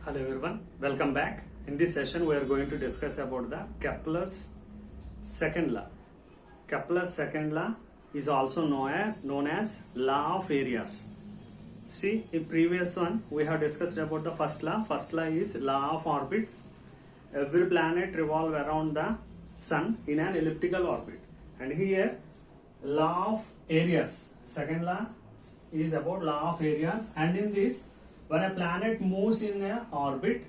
Hello everyone, welcome back. In this session we are going to discuss about the Kepler's second law. Kepler's second law is also known as law of areas. See, in previous one we have discussed about the first law. First law is law of orbits. Every planet revolves around the sun in an elliptical orbit. And here law of areas. Second law is about law of areas, and in this, when a planet moves in an orbit,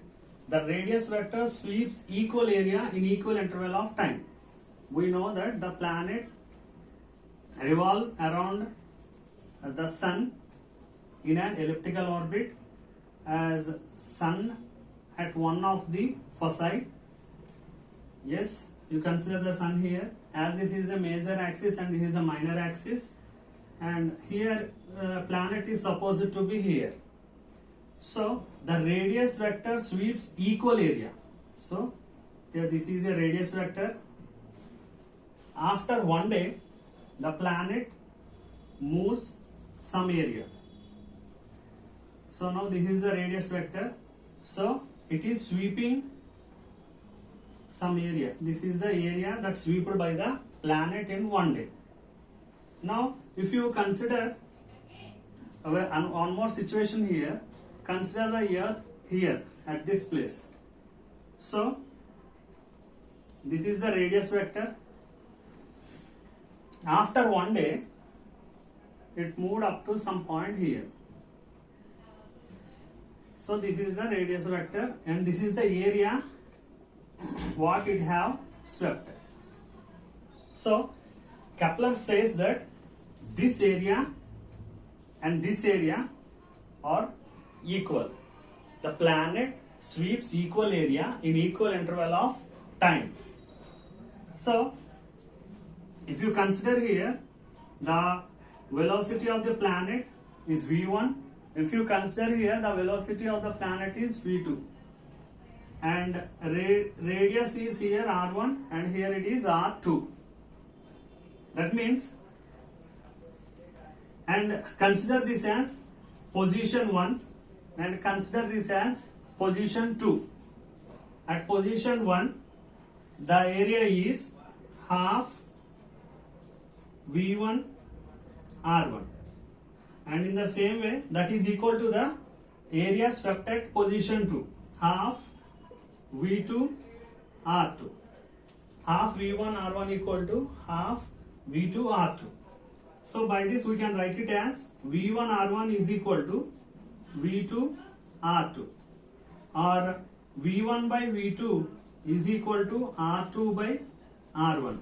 the radius vector sweeps equal area in equal interval of time. We know that the planet revolves around the sun in an elliptical orbit, as sun at one of the foci. Yes, you consider the sun here, as this is the major axis and this is the minor axis, and here planet is supposed to be here. So the radius vector sweeps equal area. So here this is a radius vector. After one day, the planet moves some area. So now this is the radius vector. So it is sweeping some area. This is the area that's swept by the planet in one day. Now if you consider one more situation here, consider the earth here at this place. So this is the radius vector. After one day, it moved up to some point here. So this is the radius vector, and this is the area what it have swept. So Kepler says that this area and this area are equal. The planet sweeps equal area in equal interval of time. So if you consider here, the velocity of the planet is v1. If you consider here, the velocity of the planet is v2, and radius is here r1, and here it is r2. That means, and consider this as position 1 and consider this as position 2. At position 1, the area is half v1 r1, and in the same way that is equal to the area swept at position 2, half v2 r2. Half v1 r1 equal to half v2 r2. So by this we can write it as v1 r1 is equal to v2 r2, or v1 by v2 is equal to r2 by r1,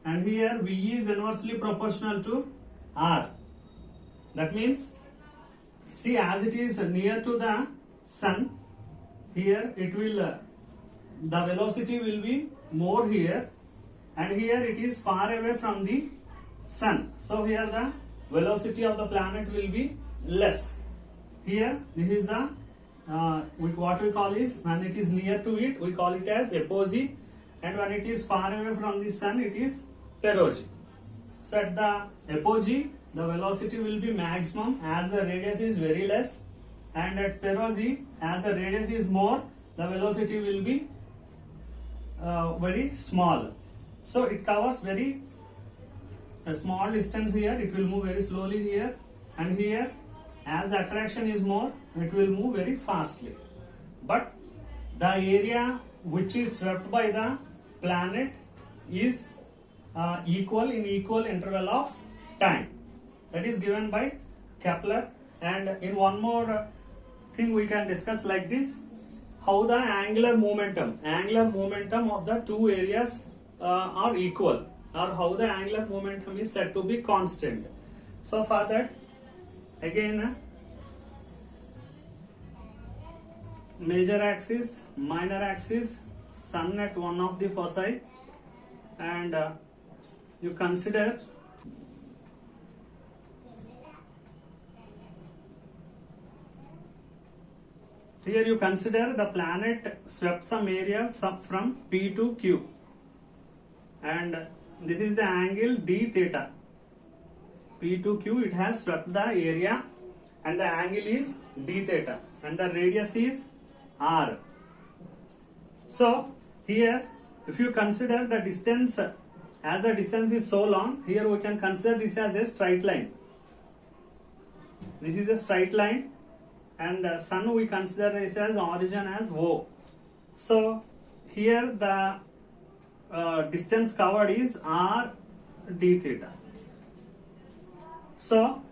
and here v is inversely proportional to r. That means, see, as it is near to the sun, here it will the velocity will be more here, and here it is far away from the sun. So here the velocity of the planet will be less. Here this is the what we call is, when it is near to it we call it as apogee, and when it is far away from the sun it is perigee. So at the apogee the velocity will be maximum as the radius is very less, and at perigee as the radius is more, the velocity will be very small. So it covers very a small distance here, it will move very slowly here, and here as the attraction is more, it will move very fastly. But the area which is swept by the planet is equal in equal interval of time. That is given by Kepler. And in one more thing we can discuss like this, how the angular momentum of the two areas are equal, or how the angular momentum is said to be constant. So for that, again, major axis, minor axis, sun at one of the foci, and you consider here you consider the planet swept some area from P to Q, and this is the angle d theta. P to Q, it has swept the area, and the angle is d theta, and the radius is r. So here if you consider the distance, as the distance is so long, here we can consider this as a straight line. This is a straight line, and sun we consider this as origin as O. So here the distance covered is r d theta. So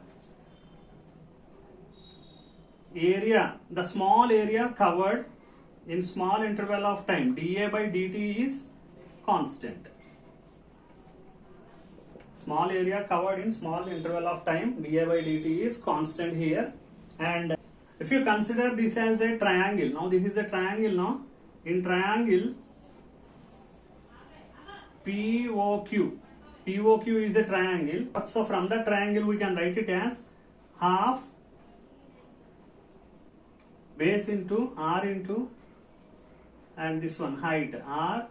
area, the small area covered in small interval of time, dA by dt is constant. Small area covered in small interval of time, dA by dt is constant here. And if you consider this as a triangle, now this is a triangle now. In triangle POQ is a triangle. So from the triangle we can write it as half base into r into, and this one height r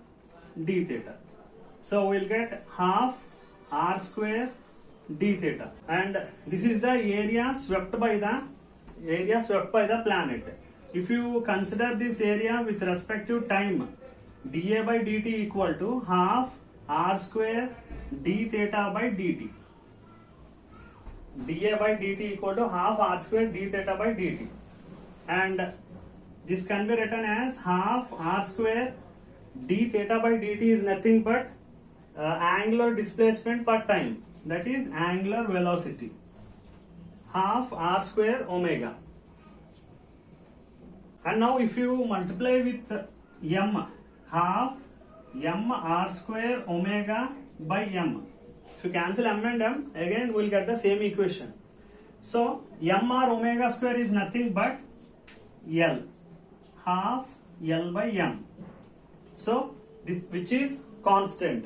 d theta. So we'll get half r square d theta, and this is the area swept by the planet. If you consider this area with respect to time, dA by dt equal to half r square d theta by dt. dA by dt equal to half r square d theta by dt, and this can be written as half r square d theta by dt is nothing but angular displacement per time, that is angular velocity, half r square omega. And now if you multiply with m, half m r square omega by m, if you cancel m and m, again we will get the same equation. So m r omega square is nothing but L, half L by m. So this, which is constant,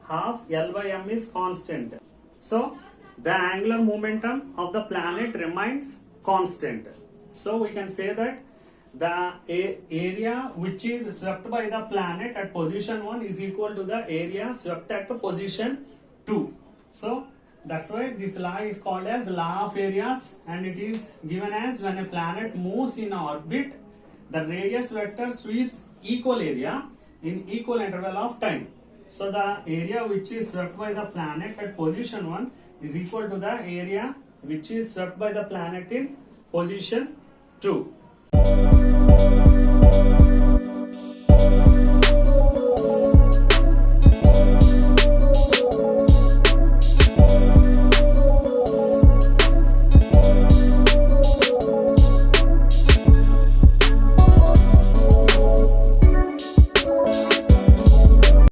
half L by m is constant. So the angular momentum of the planet remains constant. So we can say that the area which is swept by the planet at position 1 is equal to the area swept at position 2. So that's why this law is called as law of areas, and it is given as when a planet moves in orbit, the radius vector sweeps equal area in equal interval of time. So the area which is swept by the planet at position 1 is equal to the area which is swept by the planet in position 2.